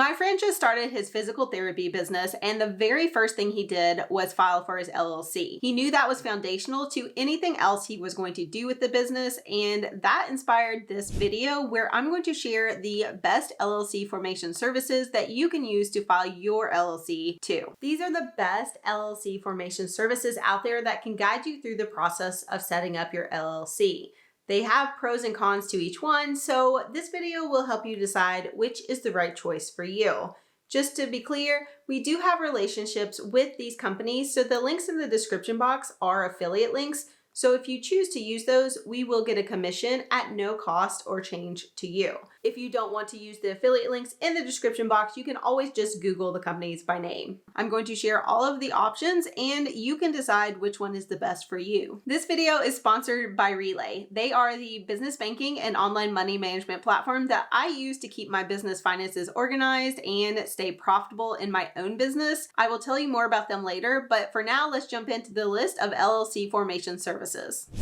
My friend just started his physical therapy business, and the very first thing he did was file for his LLC. He knew that was foundational to anything else he was going to do with the business, and that inspired this video where I'm going to share the best LLC formation services that you can use to file your LLC too. These are the best LLC formation services out there that can guide you through the process of setting up your LLC. They have pros and cons to each one, so this video will help you decide which is the right choice for you. Just to be clear, we do have relationships with these companies, so the links in the description box are affiliate links. So if you choose to use those, we will get a commission at no cost or change to you. If you don't want to use the affiliate links in the description box, you can always just Google the companies by name. I'm going to share all of the options and you can decide which one is the best for you. This video is sponsored by Relay. They are the business banking and online money management platform that I use to keep my business finances organized and stay profitable in my own business. I will tell you more about them later, but for now, let's jump into the list of LLC formation services.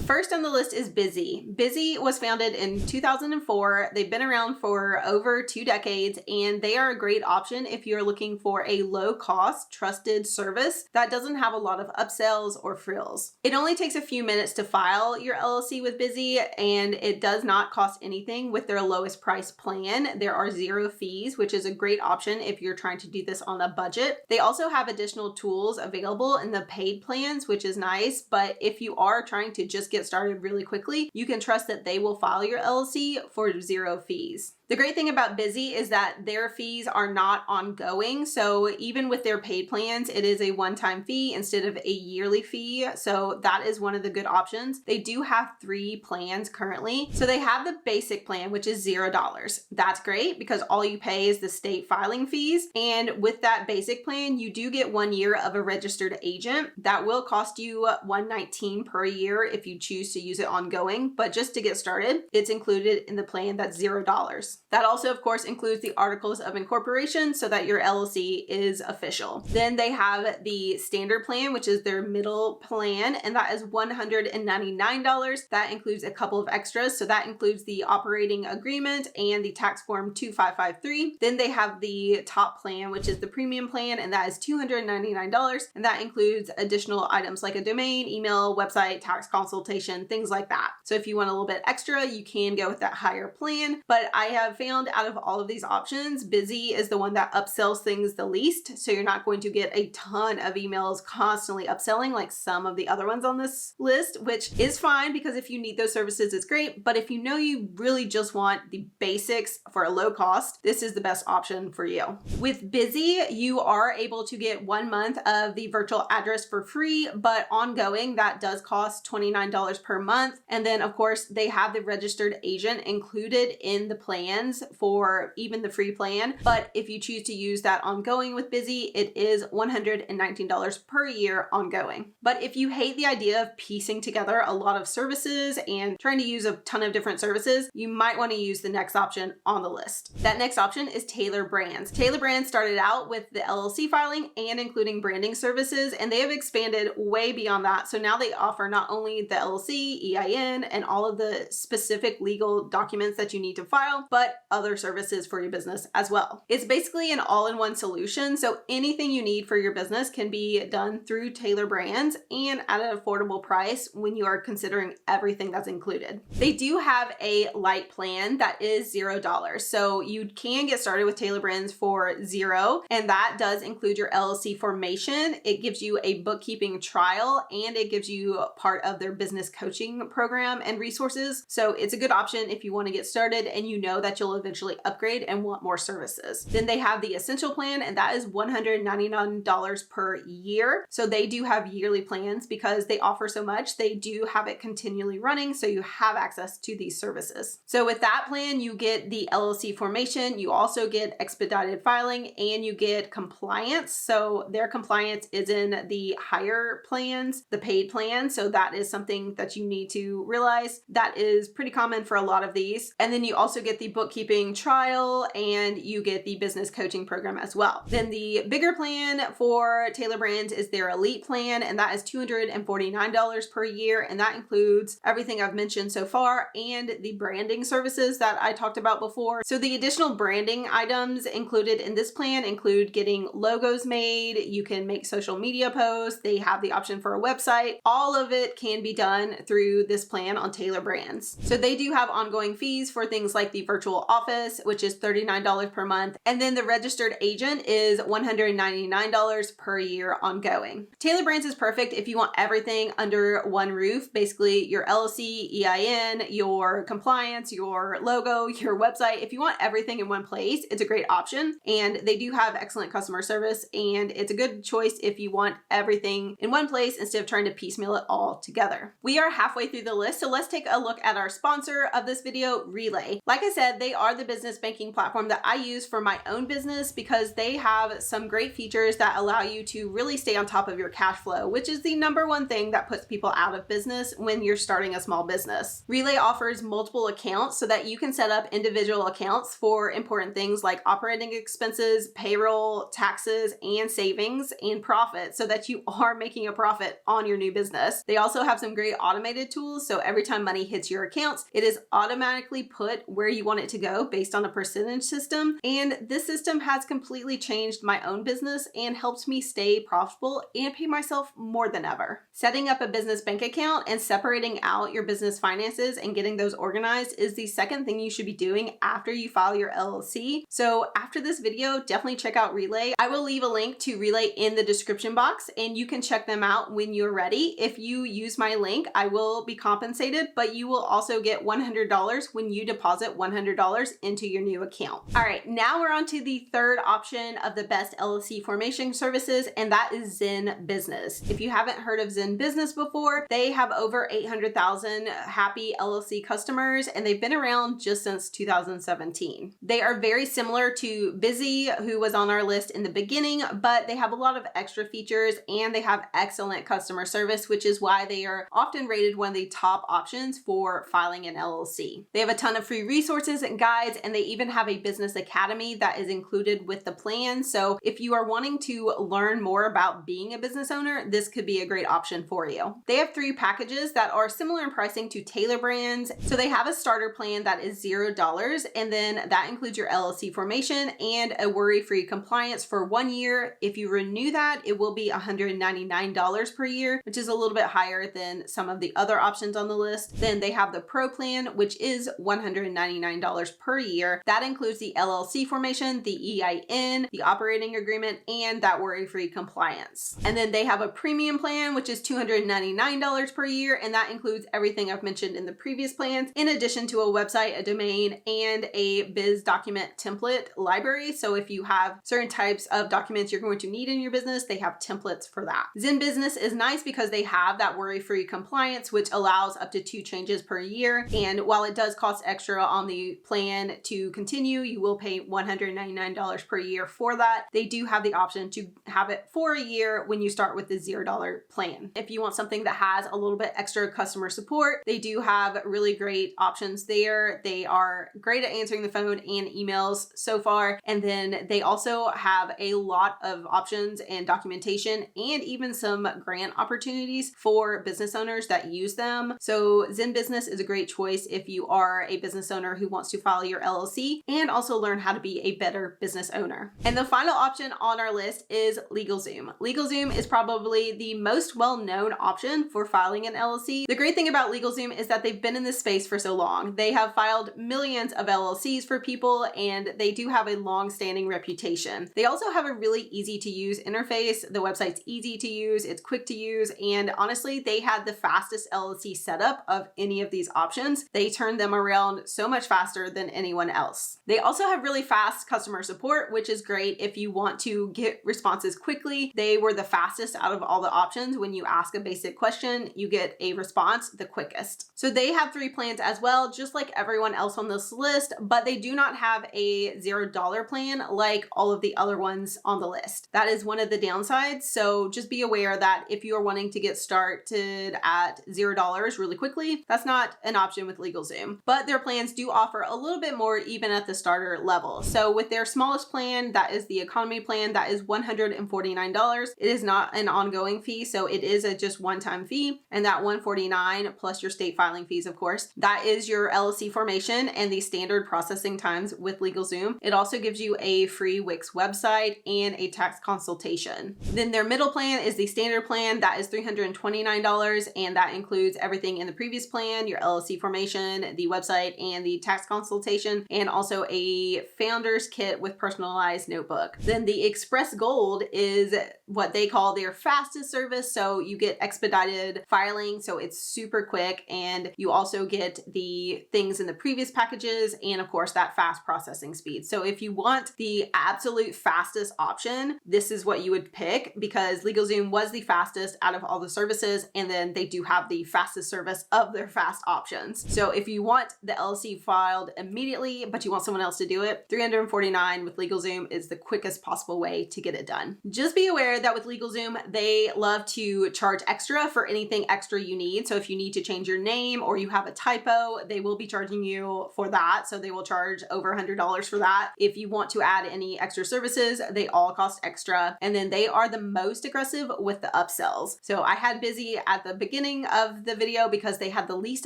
First on the list is Busy. Busy was founded in 2004. They've been around for over 2 decades, and they are a great option if you're looking for a low-cost, trusted service that doesn't have a lot of upsells or frills. It only takes a few minutes to file your LLC with Busy, and it does not cost anything with their lowest price plan. There are 0 fees, which is a great option if you're trying to do this on a budget. They also have additional tools available in the paid plans, which is nice, but if you are trying to just get started really quickly, you can trust that they will file your LLC for 0 fees. The great thing about Busy is that their fees are not ongoing. So even with their paid plans, it is a one-time fee instead of a yearly fee. So that is one of the good options. They do have 3 plans currently. So they have the basic plan, which is $0. That's great because all you pay is the state filing fees. And with that basic plan, you do get 1 year of a registered agent. That will cost you $119 per year if you choose to use it ongoing. But just to get started, it's included in the plan that's $0. That also, of course, includes the articles of incorporation so that your LLC is official. Then they have the standard plan, which is their middle plan, and that is $199. That includes a couple of extras. So that includes the operating agreement and the tax form 2553. Then they have the top plan, which is the premium plan, and that is $299. And that includes additional items like a domain, email, website, tax consultation, things like that. So if you want a little bit extra, you can go with that higher plan. But I have found out of all of these options, Busy is the one that upsells things the least. So you're not going to get a ton of emails constantly upselling like some of the other ones on this list, which is fine because if you need those services, it's great. But if you know you really just want the basics for a low cost, this is the best option for you. With Busy, you are able to get 1 month of the virtual address for free, but ongoing, that does cost $29 per month. And then of course, they have the registered agent included in the plans for even the free plan. But if you choose to use that ongoing with Busy, it is $119 per year ongoing. But if you hate the idea of piecing together a lot of services and trying to use a ton of different services, you might want to use the next option on the list. That next option is Taylor Brands. Taylor Brands started out with the LLC filing and including branding services, and they have expanded way beyond that. So now they offer not only the LLC, EIN, and all of the specific legal documents that you need to file, but other services for your business as well. It's basically an all-in-one solution. So anything you need for your business can be done through Taylor Brands and at an affordable price when you are considering everything that's included. They do have a light plan that is $0. So you can get started with Taylor Brands for $0, and that does include your LLC formation. It gives you a bookkeeping trial and it gives you part of their business coaching program and resources. So it's a good option if you want to get started and you know that you'll eventually upgrade and want more services. Then they have the essential plan, and that is $199 per year. So they do have yearly plans because they offer so much. They do have it continually running, so you have access to these services. So with that plan, you get the LLC formation, you also get expedited filing, and you get compliance. So their compliance is in the higher plans, the paid plan. So that is something that you need to realize. That is pretty common for a lot of these. And then you also get the bookkeeping trial, and you get the business coaching program as well. Then the bigger plan for Tailor Brands is their elite plan, and that is $249 per year, and that includes everything I've mentioned so far and the branding services that I talked about before. So the additional branding items included in this plan include getting logos made, you can make social media posts, they have the option for a website. All of it can be done through this plan on Tailor Brands. So they do have ongoing fees for things like the virtual office, which is $39 per month, and then the registered agent is $199 per year ongoing. Tailor Brands is perfect if you want everything under one roof, basically your LLC, EIN, your compliance, your logo, your website. If you want everything in one place, it's a great option, and they do have excellent customer service, and it's a good choice if you want everything in one place instead of trying to piecemeal it all together. We are halfway through the list, so let's take a look at our sponsor of this video, Relay. Like I said, they are the business banking platform that I use for my own business because they have some great features that allow you to really stay on top of your cash flow, which is the number one thing that puts people out of business when you're starting a small business. Relay offers multiple accounts so that you can set up individual accounts for important things like operating expenses, payroll, taxes, and savings and profit so that you are making a profit on your new business. They also have some great automated tools, so every time money hits your accounts, it is automatically put where you want it to go based on a percentage system. And this system has completely changed my own business and helped me stay profitable and pay myself more than ever. Setting up a business bank account and separating out your business finances and getting those organized is the second thing you should be doing after you file your LLC. So after this video, definitely check out Relay. I will leave a link to Relay in the description box, and you can check them out when you're ready. If you use my link, I will be compensated, but you will also get $100 when you deposit $100 into your new account. All right, now we're on to the third option of the best LLC formation services, and that is Zen Business. If you haven't heard of Zen Business before, they have over 800,000 happy LLC customers, and they've been around just since 2017. They are very similar to Busy, who was on our list in the beginning, but they have a lot of extra features and they have excellent customer service, which is why they are often rated one of the top options for filing an LLC. They have a ton of free resources and guides, and they even have a business academy that is included with the plan. So if you are wanting to learn more about being a business owner, this could be a great option for you. They have 3 packages that are similar in pricing to Tailor Brands. So they have a starter plan that is $0, and then that includes your LLC formation and a worry-free compliance for 1 year. If you renew that, it will be $199 per year, which is a little bit higher than some of the other options on the list. Then they have the Pro plan, which is $199 per year. That includes the LLC formation, the EIN, the operating agreement, and that worry-free compliance. And then they have a premium plan, which is $299 per year, and that includes everything I've mentioned in the previous plans, in addition to a website, a domain, and a biz document template library. So if you have certain types of documents you're going to need in your business, they have templates for that. Zen Business is nice because they have that worry-free compliance, which allows up to 2 changes per year. And while it does cost extra on the plan to continue, you will pay $199 per year for that. They do have the option to have it for a year when you start with the $0 plan. If you want something that has a little bit extra customer support, they do have really great options there. They are great at answering the phone and emails so far. And then they also have a lot of options and documentation and even some grant opportunities for business owners that use them. So Zen Business is a great choice if you are a business owner who wants to file your LLC and also learn how to be a better business owner. And the final option on our list is LegalZoom. LegalZoom is probably the most well-known option for filing an LLC. The great thing about LegalZoom is that they've been in this space for so long. They have filed millions of LLCs for people, and they do have a long-standing reputation. They also have a really easy to use interface. The website's easy to use, it's quick to use, and honestly, they had the fastest LLC setup of any of these options. They turned them around so much faster than anyone else. They also have really fast customer support, which is great if you want to get responses quickly. They were the fastest out of all the options. When you ask a basic question, you get a response the quickest. So they have 3 plans as well, just like everyone else on this list, but they do not have a $0 plan like all of the other ones on the list. That is one of the downsides. So just be aware that if you are wanting to get started at $0 really quickly, that's not an option with LegalZoom. But their plans do offer a little bit more even at the starter level. So with their smallest plan, that is the economy plan, that is $149. It is not an ongoing fee, so it is a just one-time fee, and that $149 plus your state filing fees, of course, that is your LLC formation and the standard processing times with LegalZoom. It also gives you a free Wix website and a tax consultation. Then their middle plan is the standard plan, that is $329, and that includes everything in the previous plan, your LLC formation, the website, and the tax consultation, and also a founder's kit with personalized notebook. Then the Express Gold is what they call their fastest service, so you get expedited filing, so it's super quick, and you also get the things in the previous packages, and of course that fast processing speed. So if you want the absolute fastest option, this is what you would pick, because LegalZoom was the fastest out of all the services, and then they do have the fastest service of their fast options. So if you want the LLC filed immediately, but you want someone else to do it, $349 with LegalZoom is the quickest possible way to get it done. Just be aware that with LegalZoom, they love to charge extra for anything extra you need. So if you need to change your name or you have a typo, they will be charging you for that. So they will charge over $100 for that. If you want to add any extra services, they all cost extra. And then they are the most aggressive with the upsells. So I had Busy at the beginning of the video because they had the least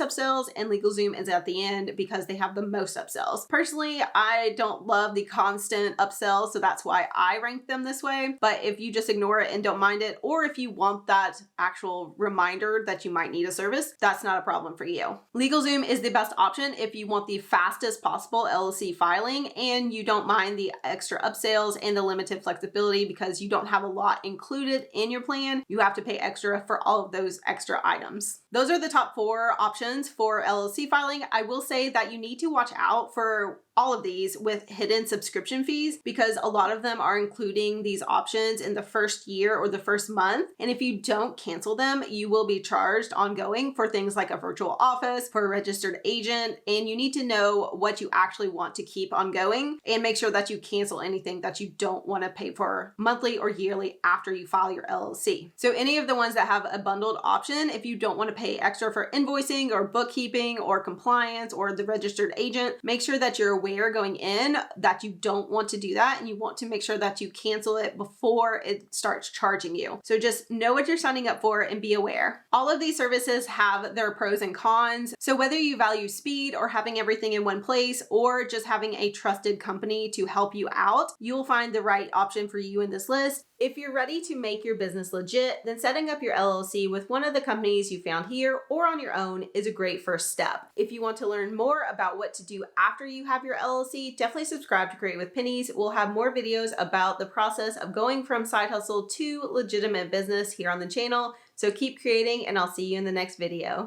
upsells, and LegalZoom is at the end because they have the most upsells. Personally, I don't love the constant upsells, so that's why I rank them this way. But if you just ignore it and don't mind it, or if you want that actual reminder that you might need a service, that's not a problem for you. LegalZoom is the best option if you want the fastest possible LLC filing and you don't mind the extra upsells and the limited flexibility because you don't have a lot included in your plan. You have to pay extra for all of those extra items. Those are the top 4 options for LLC filing. I will say that you need to watch out for all of these with hidden subscription fees because a lot of them are including these options in the first year or the first month. And if you don't cancel them, you will be charged ongoing for things like a virtual office, for a registered agent, and you need to know what you actually want to keep ongoing and make sure that you cancel anything that you don't want to pay for monthly or yearly after you file your LLC. So any of the ones that have a bundled option, if you don't want to pay extra for invoicing or bookkeeping or compliance or the registered agent, make sure that you're aware going in that you don't want to do that and you want to make sure that you cancel it before it starts charging you. So just know what you're signing up for and be aware. All of these services have their pros and cons. So whether you value speed or having everything in one place or just having a trusted company to help you out, you'll find the right option for you in this list. If you're ready to make your business legit, then setting up your LLC with one of the companies you found here or on your own is a great first step. If you want to learn more about what to do after you have your LLC, definitely subscribe to Create with Pennies. We'll have more videos about the process of going from side hustle to legitimate business here on the channel. So keep creating and I'll see you in the next video.